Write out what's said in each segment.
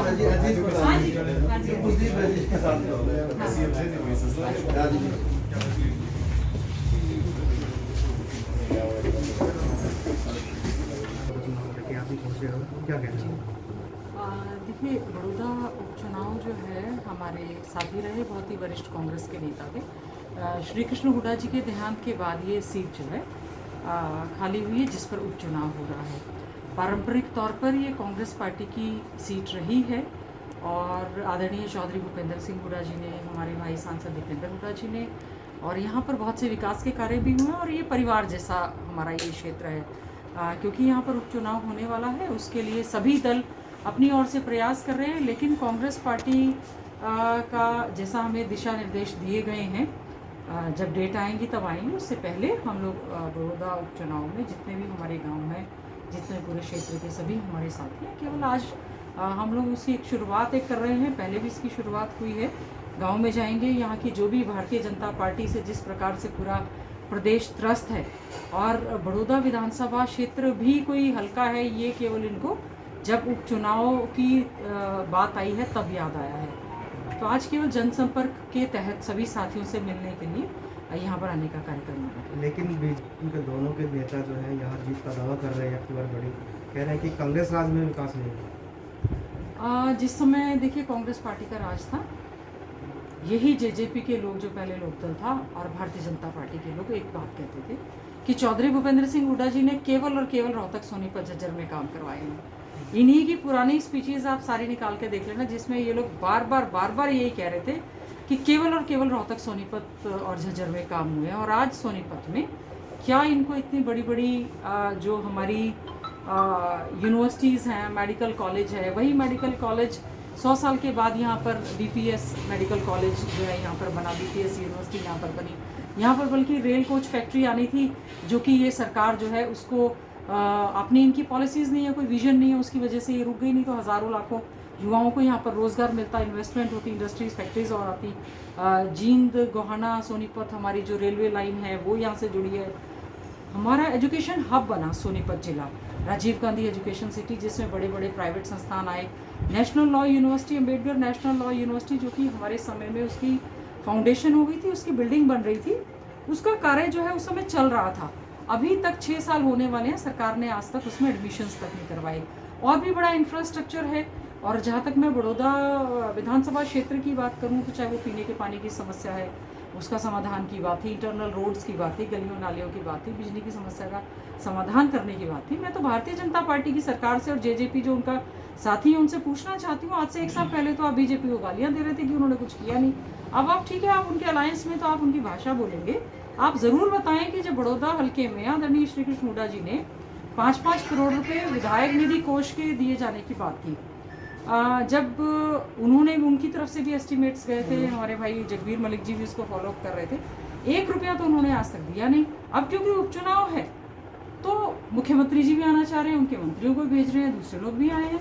क्या कहना है? देखिए, बड़ौदा उपचुनाव जो है हमारे साथी रहे बहुत ही वरिष्ठ कांग्रेस के नेता थे। श्री कृष्ण हुड्डा जी के देहांत के बाद ये सीट जो है खाली हुई है जिस पर उपचुनाव हो रहा है। पारंपरिक तौर पर ये कांग्रेस पार्टी की सीट रही है और आदरणीय चौधरी भूपेंद्र सिंह हुड्डा जी ने, हमारे भाई सांसद दीपेंद्र हुड्डा जी ने, और यहाँ पर बहुत से विकास के कार्य भी हुए और ये परिवार जैसा हमारा ये क्षेत्र है। क्योंकि यहाँ पर उपचुनाव होने वाला है, उसके लिए सभी दल अपनी ओर से प्रयास कर रहे हैं, लेकिन कांग्रेस पार्टी का जैसा हमें दिशा निर्देश दिए गए हैं, जब डेट आएंगी तब आएंगी, उससे पहले हम लोग बड़ौदा उपचुनाव में जितने भी हमारे गांव हैं, जितने पूरे क्षेत्र के सभी हमारे साथी हैं, केवल आज हम लोग उसकी एक शुरुआत कर रहे हैं। पहले भी इसकी शुरुआत हुई है। गांव में जाएंगे, यहाँ की जो भी भारतीय जनता पार्टी से जिस प्रकार से पूरा प्रदेश त्रस्त है, और बड़ौदा विधानसभा क्षेत्र भी कोई हल्का है, ये केवल इनको जब उपचुनाव की बात आई है तब याद आया है। तो आज केवल जनसंपर्क के तहत सभी साथियों से मिलने के लिए यहाँ पर आने का कार्यक्रम है। लेकिन बीजेपी के दोनों के नेता जो है यहाँ जीत का दावा कर रहे हैं, अक्टूबर बड़ी कह रहे हैं कि कांग्रेस राज में विकास नहीं है। जिस समय देखिए कांग्रेस पार्टी का राज था, यही जेजेपी के लोग, जो पहले लोकदल था, और भारतीय जनता पार्टी के लोग एक बात कहते थे कि चौधरी भूपेंद्र सिंह हुड्डा जी ने केवल और केवल रोहतक, सोनीपत, झज्जर में काम करवाए हैं। इन्हीं की पुरानी स्पीचेस आप सारी निकाल के देख लेना, जिसमें ये लोग बार बार यही कह रहे थे कि केवल और केवल रोहतक, सोनीपत और झज्जर में काम हुए हैं। और आज सोनीपत में क्या इनको इतनी बड़ी बड़ी जो हमारी यूनिवर्सिटीज़ हैं, मेडिकल कॉलेज है, वही मेडिकल कॉलेज 100 साल के बाद यहाँ पर बीपीएस मेडिकल कॉलेज जो है यहाँ पर बना, बीपीएस यूनिवर्सिटी यहाँ पर बनी। यहाँ पर बल्कि रेल कोच फैक्ट्री आनी थी, जो कि ये सरकार जो है उसको अपनी इनकी पॉलिसीज़ नहीं है, कोई विजन नहीं है, उसकी वजह से ये रुक गई। नहीं तो हज़ारों लाखों युवाओं को यहाँ पर रोज़गार मिलता, इन्वेस्टमेंट होती, इंडस्ट्रीज फैक्ट्रीज और आती। जींद, गोहाना, सोनीपत, हमारी जो रेलवे लाइन है वो यहाँ से जुड़ी है। हमारा एजुकेशन हब बना सोनीपत जिला, राजीव गांधी एजुकेशन सिटी, जिसमें बड़े बड़े प्राइवेट संस्थान आए। National law university, Ambedkar national law university, जो कि हमारे समय में उसकी फाउंडेशन हो गई थी, उसकी बिल्डिंग बन रही थी, उसका कार्य जो है उस समय चल रहा था। अभी तक 6 साल होने वाले हैं, सरकार ने आज तक उसमें एडमिशन्स तक नहीं करवाए। और भी बड़ा इंफ्रास्ट्रक्चर है। और जहाँ तक मैं बड़ौदा विधानसभा क्षेत्र की बात करूँ, तो चाहे वो पीने के पानी की समस्या है, उसका समाधान की बात थी, इंटरनल रोड्स की बात थी, गलियों नालियों की बात थी, बिजली की समस्या का समाधान करने की बात थी। मैं तो भारतीय जनता पार्टी की सरकार से और जेजेपी जो उनका साथी है उनसे पूछना चाहती हूँ, आज से 1 साल पहले तो आप बीजेपी को गालियाँ दे रहे थे कि उन्होंने कुछ किया नहीं। अब आप ठीक है, आप उनके अलायंस में तो आप उनकी भाषा बोलेंगे, आप ज़रूर बताएं कि जब बड़ौदा हल्के में आदरणीय श्री कृष्ण हुड्डा जी ने 5-5 करोड़ रुपए विधायक निधि कोष के दिए जाने की बात की, जब उन्होंने, उनकी तरफ से भी एस्टिमेट्स गए थे, हमारे भाई जगबीर मलिक जी भी उसको फॉलोअप कर रहे थे, 1 रुपया तो उन्होंने आज तक दिया नहीं। अब क्योंकि उपचुनाव है तो मुख्यमंत्री जी भी आना चाह रहे हैं, उनके मंत्रियों को भेज रहे हैं, दूसरे लोग भी आए हैं,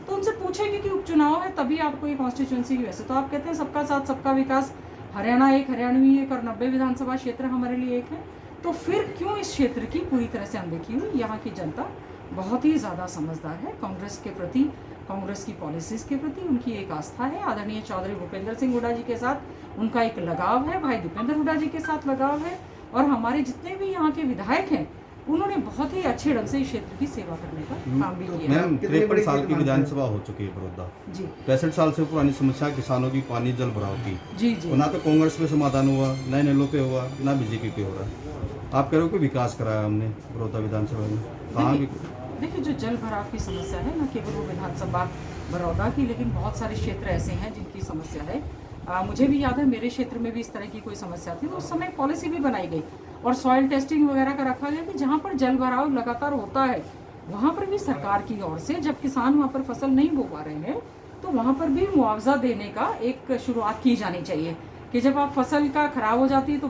तो उनसे पूछेंगे कि उपचुनाव है तभी आपको ये कॉन्स्टिट्यूंसी की। वैसे तो आप कहते हैं सबका साथ सबका विकास, हरियाणा एक, हरियाणवी एक, और 90 विधानसभा क्षेत्र हमारे लिए एक है, तो फिर क्यों इस क्षेत्र की पूरी तरह से अनदेखी हुई? यहाँ की जनता बहुत ही ज़्यादा समझदार है। कांग्रेस के प्रति, कांग्रेस की पॉलिसीज़ के प्रति उनकी एक आस्था है। आदरणीय चौधरी भूपेंद्र सिंह हुड्डा जी के साथ उनका एक लगाव है, भाई दीपेंद्र हुड्डा जी के साथ लगाव है, और हमारे जितने भी यहाँ के विधायक हैं उन्होंने बहुत ही अच्छे ढंग से इस क्षेत्र की सेवा करने का काम भी किया। मैम 53 साल की विधानसभा हो चुकी है बड़ौदा जी। 65 साल से पुरानी समस्या किसानों की, पानी जल भराव की, जी। ना तो कांग्रेस पे समाधान हुआ, ना इनेलो पे हुआ, ना बीजेपी पे हो रहा है। आप कह रहे हो कि विकास कराया हमने बड़ौदा विधानसभा में, कहाँ? देखिए, जो जल भराव की समस्या है, न केवल वो विधानसभा बड़ौदा की, लेकिन बहुत सारे क्षेत्र ऐसे हैं जिनकी समस्या है। मुझे भी याद है मेरे क्षेत्र में भी इस तरह की कोई समस्या थी, तो उस समय पॉलिसी भी बनाई गई और सॉइल टेस्टिंग वगैरह का रखा गया कि जहाँ पर जल भराव लगातार होता है वहाँ पर भी सरकार की ओर से, जब किसान वहाँ पर फसल नहीं बो पा रहे हैं, तो वहाँ पर भी मुआवजा देने का एक शुरुआत की जानी चाहिए कि जब आप फसल का खराब हो जाती है तो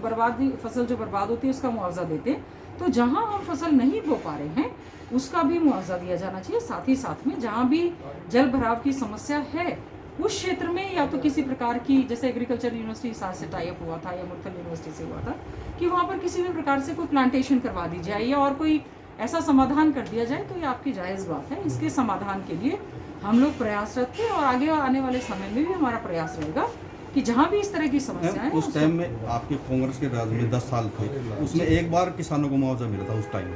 फसल जो बर्बाद होती है उसका मुआवजा देते हैं, तो जहाँ हम फसल नहीं बो पा रहे हैं उसका भी मुआवजा दिया जाना चाहिए। साथ ही साथ में जहाँ भी जल भराव की समस्या है उस क्षेत्र में या तो किसी प्रकार की, जैसे एग्रीकल्चर यूनिवर्सिटी साथ से टाइप हुआ था या मुरथल यूनिवर्सिटी से हुआ था, कि वहाँ पर किसी भी प्रकार से कोई प्लांटेशन करवा दी जाए या और कोई ऐसा समाधान कर दिया जाए, तो ये आपकी जायज़ बात है। इसके समाधान के लिए हम लोग प्रयासरत थे और आगे आने वाले समय में भी हमारा प्रयास रहेगा कि जहाँ भी इस तरह की समस्याएं उस टाइम में आपके कांग्रेस के राज में 10 साल थे, उसमें एक बार किसानों को मुआवजा मिला था उस टाइम।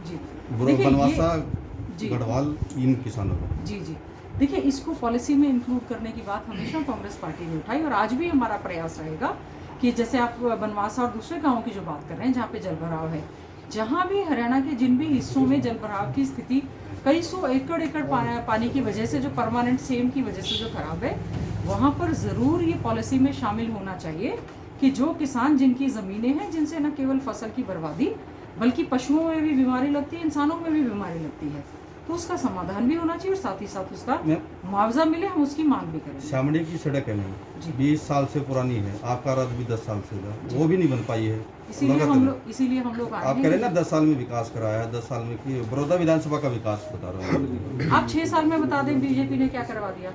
जी देखिए बनवासा जी गढ़वाल इन किसानों को जी देखिए, इसको पॉलिसी में इंक्लूड करने की बात हमेशा कांग्रेस पार्टी ने उठाई और आज भी हमारा प्रयास रहेगा कि जैसे आप बनवासा और दूसरे गांवों की जो बात कर रहे हैं जहाँ पे जलभराव है, जहाँ भी हरियाणा के जिन भी हिस्सों में जलभराव की स्थिति कई सौ एकड़ पानी की वजह से, जो परमानेंट सेम की वजह से जो खराब है, वहाँ पर ज़रूर ये पॉलिसी में शामिल होना चाहिए कि जो किसान जिनकी ज़मीनें हैं, जिनसे न केवल फसल की बर्बादी बल्कि पशुओं में भी बीमारी लगती है, इंसानों में भी बीमारी लगती है, तो उसका समाधान भी होना चाहिए और साथ ही साथ उसका मुआवजा मिले, हम उसकी मांग भी करें। शामड़ी की सड़क है नहीं 20 साल से पुरानी है, आपका राज भी 10 साल से था, वो भी नहीं बन पाई है। इसीलिए हम लोग आप कह रहे हैं ना 10 साल में विकास कराया है, 10 साल में कि बड़ौदा विधानसभा का विकास बता रहा हूँ। आप 6 साल में बता दें बीजेपी ने क्या करवा दिया।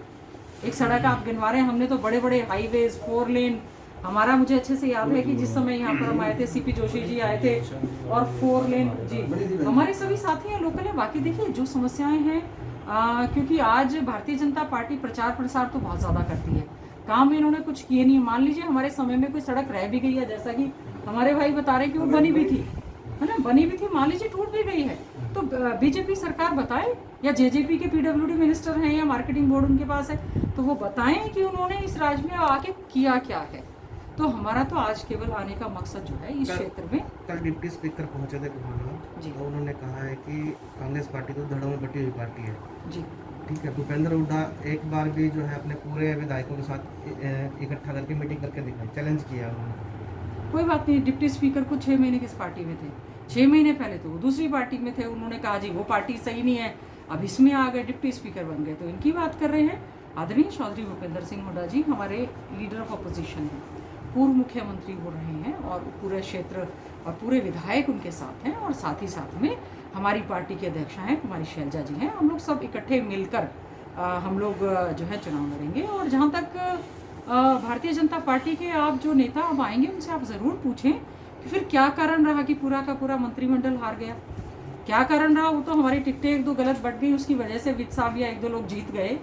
एक सड़क आप गिनवा रहे हैं, हमने तो बड़े बड़े हाईवेज 4 लेन, हमारा मुझे अच्छे से याद है कि जिस समय यहाँ पर हम आए थे, सीपी जोशी जी आए थे और 4 लेन जी हमारे सभी साथी हैं, लोकल है। बाकी देखिए जो समस्याएं हैं, क्योंकि आज भारतीय जनता पार्टी प्रचार प्रसार तो बहुत ज़्यादा करती है, काम इन्होंने कुछ किए नहीं। मान लीजिए हमारे समय में कोई सड़क रह भी गई है, जैसा कि हमारे भाई बता रहे कि वो बनी भी थी, है ना, बनी भी थी, मान लीजिए टूट भी गई है, तो बीजेपी सरकार बताए या जेजेपी के पीडब्ल्यूडी मिनिस्टर हैं या मार्केटिंग बोर्ड उनके पास है, तो वो बताएं कि उन्होंने इस राज्य में आके किया क्या है। तो हमारा तो आज केवल आने का मकसद जो है इस क्षेत्र में। कल डिप्टी स्पीकर पहुंचे थे कुमार जी, तो उन्होंने कहा है कि कांग्रेस पार्टी तो धड़ों में बटी हुई पार्टी है जी, ठीक है। भूपेंद्र हुड्डा एक बार भी जो है अपने पूरे विधायकों के साथ इकट्ठा करके मीटिंग करके दिखाई, चैलेंज किया उन्होंने। कोई बात नहीं, डिप्टी स्पीकर को 6 महीने किस पार्टी में थे? 6 महीने पहले तो वो दूसरी पार्टी में थे, उन्होंने कहा जी वो पार्टी सही नहीं है, अब इसमें आ गए, डिप्टी स्पीकर बन गए, तो इनकी बात कर रहे हैं। आदरणीय चौधरी भूपेंद्र सिंह हुड्डा जी हमारे लीडर ऑफ अपोजिशन हैं, पूर्व मुख्यमंत्री हो रहे हैं और पूरे क्षेत्र और पूरे विधायक उनके साथ हैं, और साथ ही साथ में हमारी पार्टी के अध्यक्ष हैं कुमारी शैलजा जी हैं। हम लोग सब इकट्ठे मिलकर हम लोग जो है चुनाव लड़ेंगे। और जहाँ तक भारतीय जनता पार्टी के आप जो नेता अब आएंगे, उनसे आप ज़रूर पूछें कि फिर क्या कारण रहा कि पूरा का पूरा मंत्रिमंडल हार गया, क्या कारण रहा। वो तो हमारी टिकटें 1-2 गलत बट गई, उसकी वजह से वित्त साहब या 1-2 लोग जीत गए,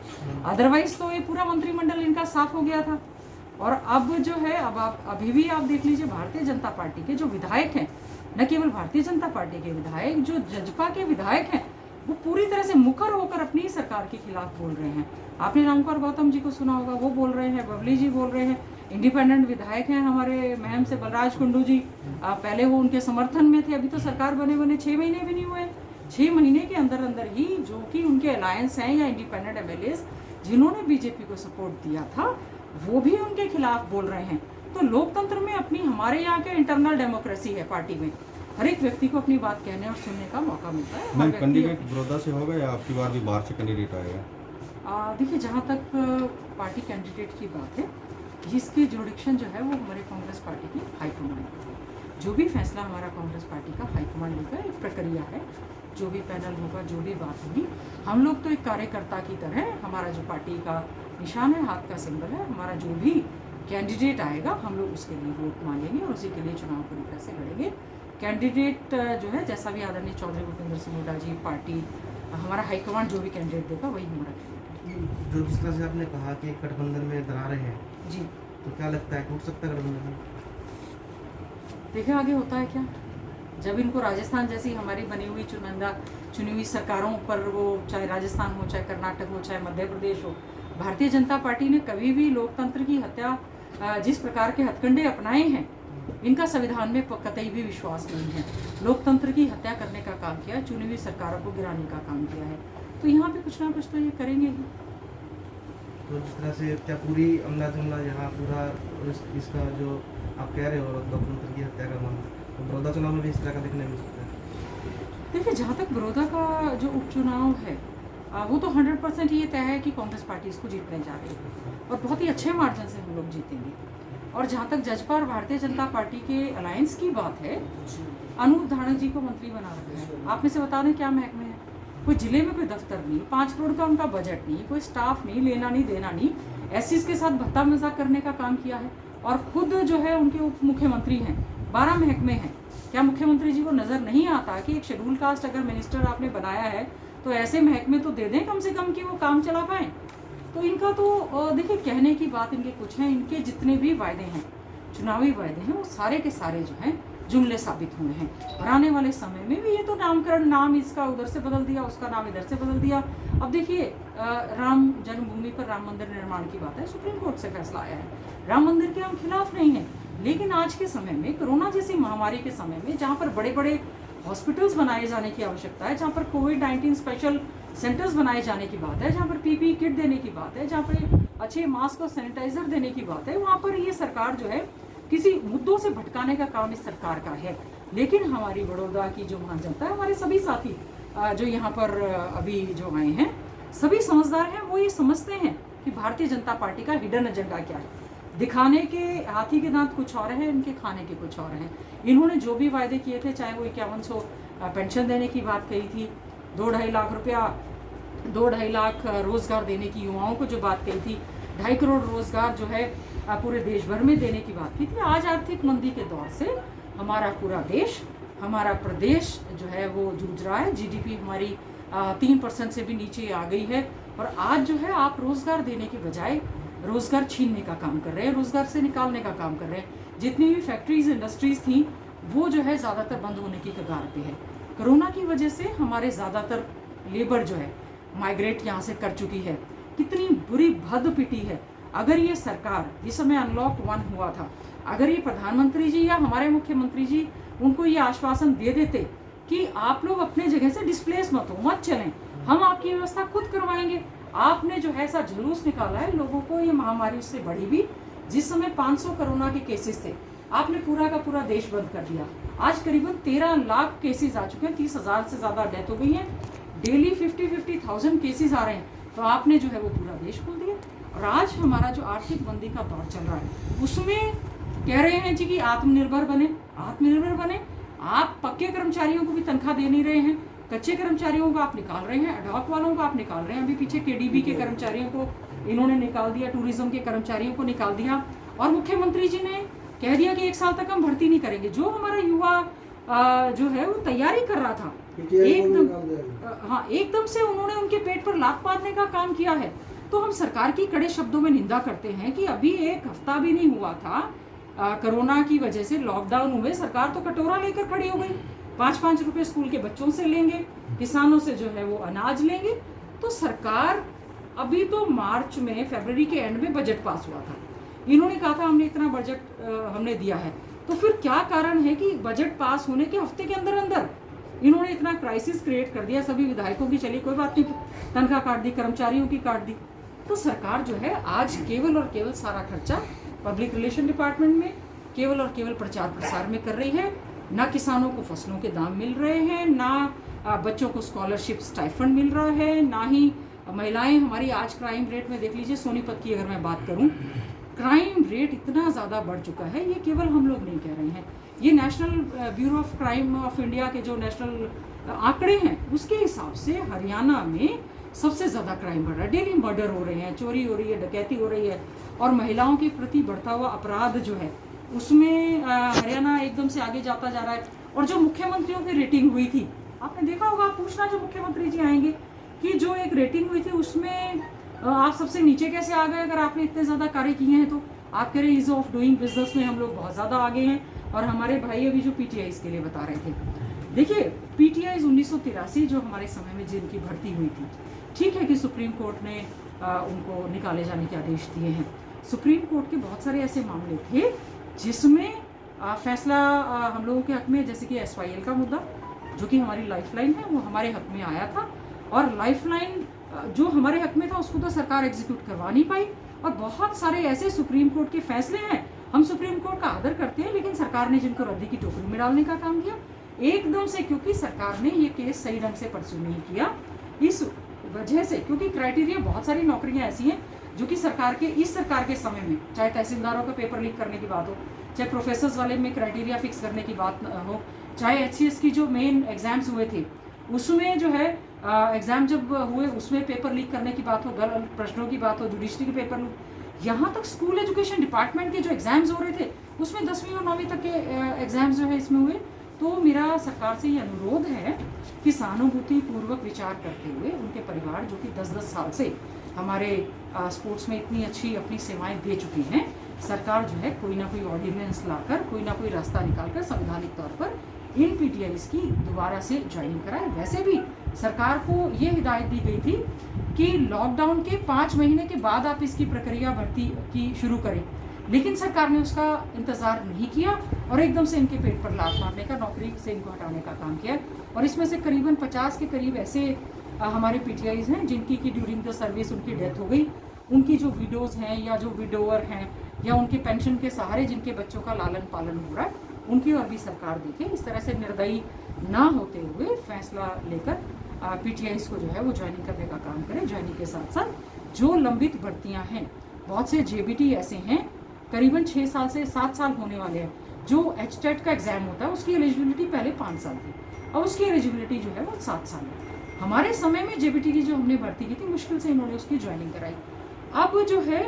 अदरवाइज तो ये पूरा मंत्रिमंडल इनका साफ हो गया था। और अब जो है, अब आप अभी भी आप देख लीजिए, भारतीय जनता पार्टी के जो विधायक हैं, न केवल भारतीय जनता पार्टी के विधायक, जो जजपा के विधायक हैं, वो पूरी तरह से मुखर होकर अपनी ही सरकार के खिलाफ बोल रहे हैं। आपने रामकुमार गौतम जी को सुना होगा, वो बोल रहे हैं, बबली जी बोल रहे हैं, इंडिपेंडेंट विधायक हैं हमारे महम से बलराज कुंडू जी, पहले वो उनके समर्थन में थे, अभी तो सरकार बने 6 महीने भी नहीं हुए। 6 महीने के अंदर अंदर ही जो कि उनके अलायंस हैं या इंडिपेंडेंट एमएलए जिन्होंने बीजेपी को सपोर्ट दिया था, वो भी उनके खिलाफ बोल रहे हैं। तो लोकतंत्र में अपनी, हमारे यहाँ के इंटरनल डेमोक्रेसी है, पार्टी में हर एक व्यक्ति को अपनी बात कहने और सुनने का मौका मिलता है। मैम कैंडिडेट बड़ौदा से होगा या आपकी बार भी बाहर से कैंडिडेट आएगा? देखिए जहाँ तक पार्टी कैंडिडेट की बात है, इसकी जुडिक्शन जो है वो हमारे कांग्रेस पार्टी की हाईकमांड, जो भी फैसला हमारा कांग्रेस पार्टी का हाईकमांड लेगा, एक प्रक्रिया है, जो भी पैनल होगा, जो भी बात होगी, हम लोग तो एक कार्यकर्ता की तरह, हमारा जो पार्टी का निशान है, हाथ का सिंबल है, हमारा जो भी कैंडिडेट आएगा हम लोग उसके लिए वोट मांगेंगे और उसी के लिए चुनाव पूरी तरह से लड़ेंगे। कैंडिडेट जो है, जैसा भी आदरणीय चौधरी भूपेंद्र सिंह हुड्डा जी, पार्टी, हमारा हाईकमांड जो भी कैंडिडेट देगा वही हमारा कैंडिडेट। जो जिस तरह से आपने कहा कि गठबंधन में दरारें हैं जी, तो क्या लगता है टूट सकता है गठबंधन? देखिए आगे होता है क्या, जब इनको राजस्थान जैसी हमारी बनी हुई चुनी हुई सरकारों पर, वो चाहे राजस्थान हो, चाहे कर्नाटक हो, चाहे मध्य प्रदेश हो, भारतीय जनता पार्टी ने कभी भी लोकतंत्र की हत्या, जिस प्रकार के हथकंडे अपनाए हैं, इनका संविधान में कतई भी विश्वास नहीं है। लोकतंत्र की हत्या करने का काम किया, चुनी हुई सरकारों को गिराने का काम किया है, तो यहाँ पे कुछ ना कुछ तो ये करेंगे ही। तो जिस तरह से क्या पूरी अमला जमला यहाँ पूरा इसका जो आप कह रहे हो लोकतंत्र की हत्या का मामला, तो बड़ौदा चुनाव में भी इस तरह का देखने मिल सकता है? देखिए जहाँ तक बड़ौदा का जो उपचुनाव है, वो तो 100% ये तय है कि कांग्रेस पार्टी इसको जीतने जा रही है और बहुत ही अच्छे मार्जिन से हम लोग जीतेंगे। और जहाँ तक जजपा और भारतीय जनता पार्टी के अलायंस की बात है, अनूप धानक जी को मंत्री बना रखा है। आप में से बता दें क्या महकमे है, कोई जिले में कोई दफ्तर नहीं, 5 करोड़ का उनका बजट नहीं, कोई स्टाफ नहीं, लेना नहीं देना नहीं, एससीज के साथ भत्ता मजाक करने का काम किया है। और खुद जो है उनके उप मुख्यमंत्री हैं, 12 महकमे हैं। क्या मुख्यमंत्री जी को नज़र नहीं आता कि एक शेड्यूल कास्ट अगर मिनिस्टर आपने बनाया है तो ऐसे महकमे तो दे दें कम से कम कि वो काम चला पाएँ। तो इनका तो देखिए कहने की बात इनके कुछ है, इनके जितने भी वायदे हैं, चुनावी वायदे हैं, वो सारे के सारे जो हैं जुमले साबित हुए हैं। और आने वाले समय में भी ये तो नामकरण, नाम इसका उधर से बदल दिया, उसका नाम इधर से बदल दिया। अब देखिए राम जन्मभूमि पर राम मंदिर निर्माण की बात है, सुप्रीम कोर्ट से फैसला आया है। राम मंदिर के हम खिलाफ नहीं हैं, लेकिन आज के समय में, कोरोना जैसी महामारी के समय में, जहाँ पर बड़े बड़े हॉस्पिटल्स बनाए जाने की आवश्यकता है, जहाँ पर कोविड-19 स्पेशल सेंटर्स बनाए जाने की बात है, जहाँ पर पीपीई किट देने की बात है, जहाँ पर अच्छे मास्क और सैनिटाइजर देने की बात है, वहाँ पर ये सरकार जो है किसी मुद्दों से भटकाने का काम इस सरकार का है। लेकिन हमारी बड़ौदा की जो महान जनता है, हमारे सभी साथी जो यहाँ पर अभी जो आए हैं, सभी समझदार हैं। वो ये समझते हैं कि भारतीय जनता पार्टी का हिडन एजेंडा क्या है। दिखाने के हाथी के दांत कुछ और है, इनके खाने के कुछ और हैं। इन्होंने जो भी वायदे किए थे, चाहे वो 5100 पेंशन देने की बात कही थी, 2-2.5 लाख रुपया, 2-2.5 लाख रोजगार देने की युवाओं को जो बात कही थी, 2.5 करोड़ रोजगार जो है पूरे देश भर में देने की बात की थी। आज आर्थिक मंदी के दौर से हमारा पूरा देश, हमारा प्रदेश जो है वो जूझ रहा है। जीडीपी हमारी 3% से भी नीचे आ गई है। और आज जो है आप रोजगार देने के बजाय रोजगार छीनने का काम कर रहे हैं, रोजगार से निकालने का काम कर रहे हैं। जितनी भी फैक्ट्रीज इंडस्ट्रीज थी वो जो है ज़्यादातर बंद होने की कगार पे है। कोरोना की वजह से हमारे ज़्यादातर लेबर जो है माइग्रेट यहाँ से कर चुकी है। कितनी बुरी भद पिटी है। अगर ये सरकार, जिस समय अनलॉक 1 हुआ था, अगर ये प्रधानमंत्री जी या हमारे मुख्यमंत्री जी उनको ये आश्वासन दे देते कि आप लोग अपने जगह से डिस्प्लेस मत हो, मत चलें, हम आपकी व्यवस्था खुद करवाएंगे। आपने जो है ऐसा जुलूस निकाला है लोगों को, ये महामारी उससे बढ़ी भी। जिस समय 500 कोरोना के केसेस थे, आपने पूरा का पूरा देश बंद कर दिया। आज करीबन 13 लाख केसेस आ चुके हैं, 30,000 से ज़्यादा डेथ हो गई है। डेली 50,000 केसेस आ रहे हैं, तो आपने जो है वो पूरा देश खोल दिया। और आज हमारा जो आर्थिक मंदी का दौर चल रहा है, उसमें कह रहे हैं जी कि आत्मनिर्भर बने, आत्मनिर्भर बने। आप पक्के कर्मचारियों को भी तनख्वाह दे नहीं रहे हैं, कच्चे कर्मचारियों को आप निकाल रहे हैं, एडहॉक वालों को आप निकाल रहे हैं। अभी पीछे केडीबी के कर्मचारियों को इन्होंने निकाल दिया, टूरिज्म के कर्मचारियों को निकाल दिया। और मुख्यमंत्री जी ने कह दिया कि 1 साल तक हम भर्ती नहीं करेंगे। जो हमारा युवा जो है वो तैयारी कर रहा था, एकदम से उन्होंने उनके पेट पर लात मारने का काम किया है। तो हम सरकार की कड़े शब्दों में निंदा करते हैं कि अभी 1 हफ्ता भी नहीं हुआ था कोरोना की वजह से लॉकडाउन हुए, सरकार तो कटोरा लेकर खड़ी हो गई। 5-5 रुपए स्कूल के बच्चों से लेंगे, किसानों से जो है वो अनाज लेंगे। तो सरकार अभी तो मार्च में, फरवरी के एंड में बजट पास हुआ था, इन्होंने कहा था हमने इतना बजट हमने दिया है। तो फिर क्या कारण है कि बजट पास होने के हफ्ते के अंदर अंदर इन्होंने इतना क्राइसिस क्रिएट कर दिया। सभी विधायकों की चली कोई बात नहीं, तनख्वाह काट दी, कर्मचारियों की काट दी। तो सरकार जो है आज केवल और केवल सारा खर्चा पब्लिक रिलेशन डिपार्टमेंट में, केवल और केवल प्रचार प्रसार में कर रही है। ना किसानों को फसलों के दाम मिल रहे हैं, ना बच्चों को स्कॉलरशिप स्टाइफंड मिल रहा है, ना ही महिलाएं हमारी। आज क्राइम रेट में देख लीजिए, सोनीपत की अगर मैं बात करूं, क्राइम रेट इतना ज़्यादा बढ़ चुका है। ये केवल हम लोग नहीं कह रहे हैं, ये national bureau of crime of India के जो नेशनल आंकड़े हैं उसके हिसाब से हरियाणा में सबसे ज़्यादा क्राइम बढ़ रहा है। डेली मर्डर हो रहे हैं, चोरी हो रही है, डकैती हो रही है। और महिलाओं के प्रति बढ़ता हुआ अपराध जो है उसमें हरियाणा एकदम से आगे जाता जा रहा है। और जो मुख्यमंत्रियों की रेटिंग हुई थी, आपने देखा होगा, पूछना जो मुख्यमंत्री जी आएंगे कि जो एक रेटिंग हुई थी उसमें आप सबसे नीचे कैसे आ गए। अगर आपने इतने ज़्यादा कार्य किए हैं तो आप कह रहे हैं ईज ऑफ डूइंग बिजनेस में हम लोग बहुत ज़्यादा आगे हैं। और हमारे भाई अभी जो पीटीआई के लिए बता रहे थे, देखिए पीटीआई 1983 जो हमारे समय में जिनकी भर्ती हुई थी, ठीक है कि सुप्रीम कोर्ट ने उनको निकाले जाने के आदेश दिए हैं। सुप्रीम कोर्ट के बहुत सारे ऐसे मामले थे जिसमें फैसला हम लोगों के हक में, जैसे कि SYL का मुद्दा जो कि हमारी लाइफलाइन है, वो हमारे हक में आया था। और लाइफलाइन जो हमारे हक में था उसको तो सरकार एग्जीक्यूट करवा नहीं पाई। और बहुत सारे ऐसे सुप्रीम कोर्ट के फैसले हैं, हम सुप्रीम कोर्ट का आदर करते हैं, लेकिन सरकार ने जिनको रद्दी की टोकरी में डालने का काम किया एकदम से, क्योंकि सरकार ने ये केस सही ढंग से परस्यू नहीं किया। इस वजह से, क्योंकि क्राइटेरिया, बहुत सारी नौकरियां ऐसी हैं जो कि सरकार के समय में, चाहे तहसीलदारों का पेपर लीक करने की बात हो, चाहे प्रोफेसर्स वाले में क्राइटेरिया फिक्स करने की बात हो, चाहे HCS की जो मेन एग्जाम्स हुए थे उसमें जो है एग्जाम जब हुए उसमें पेपर लीक करने की बात हो, गलत प्रश्नों की बात हो, जुडिशरी के पेपर लीक, यहाँ तक स्कूल एजुकेशन डिपार्टमेंट के जो एग्जाम्स हो रहे थे उसमें 10वीं और 9वीं तक के एग्जाम्स जो है इसमें हुए, तो मेरा सरकार से ये अनुरोध है कि सहानुभूति पूर्वक विचार करते हुए उनके परिवार जो कि 10-10 साल से हमारे स्पोर्ट्स में इतनी अच्छी अपनी सेवाएं दे चुकी हैं, सरकार जो है कोई ना कोई ऑर्डिनेंस लाकर, कोई ना कोई रास्ता निकालकर संवैधानिक तौर पर इन पीटीआईज की दोबारा से ज्वाइनिंग कराए। वैसे भी सरकार को ये हिदायत दी गई थी कि लॉकडाउन के 5 महीने के बाद आप इसकी प्रक्रिया भर्ती की शुरू करें, लेकिन सरकार ने उसका इंतज़ार नहीं किया और एकदम से इनके पेट पर लात मारने का, नौकरी से इनको हटाने का काम किया। और इसमें से करीबन 50 के करीब ऐसे हमारे पीटीआईज हैं जिनकी कि ड्यूरिंग द सर्विस उनकी डेथ हो गई। उनकी जो विडोज़ हैं या जो विडोवर हैं या उनके पेंशन के सहारे जिनके बच्चों का लालन पालन हो रहा है, उनकी और भी सरकार देखे। इस तरह से निर्दयी ना होते हुए फैसला लेकर पीटीआईज को जो है वो ज्वाइनिंग करने का काम करें। ज्वाइनिंग के साथ साथ जो लंबित भर्तियां हैं, बहुत से जेबीटी ऐसे हैं करीबन 6 साल से 7 साल होने वाले हैं। जो एचटेट का एग्जाम होता है उसकी एलिजिबिलिटी पहले 5 साल थी, अब उसकी एलिजिबिलिटी जो है वो 7 साल है। हमारे समय में जेबीटी की जो हमने भर्ती की थी, मुश्किल से इन्होंने उसकी ज्वाइनिंग कराई। अब जो है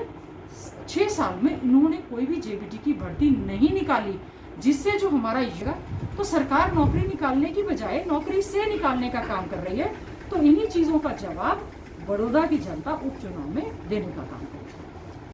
6 साल में इन्होंने कोई भी जेबीटी की भर्ती नहीं निकाली, जिससे जो हमारा ये, तो सरकार नौकरी निकालने की बजाय नौकरी से निकालने का काम कर रही है। तो इन्हीं चीज़ों का जवाब बड़ौदा की जनता उपचुनाव में देने का काम करेगी।